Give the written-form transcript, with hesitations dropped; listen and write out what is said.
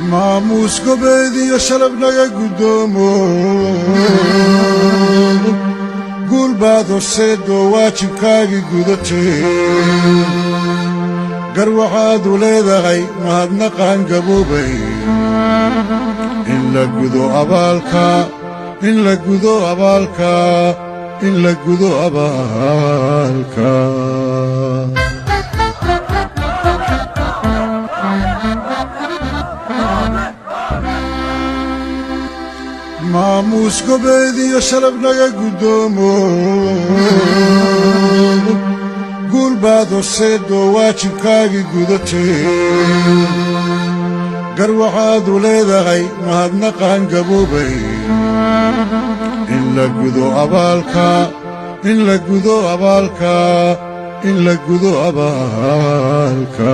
maamuus gobeediyo sharaf naga guddoomo guul baad horseedoo waajibkaagii gudatay gar waxaad u leedahay mahadnaqaan gaboobay in la gudo abaalka in la gudo abaalka in la gudo abaalka maamuus gobeediyo sharaf naga guddoomo guul baad horseedoo waajibkaagii gudatay gar waxaad u leedahay mahadnaqaan gaboobay in la gudo abaalka in la gudo abaalka in la gudo abaalka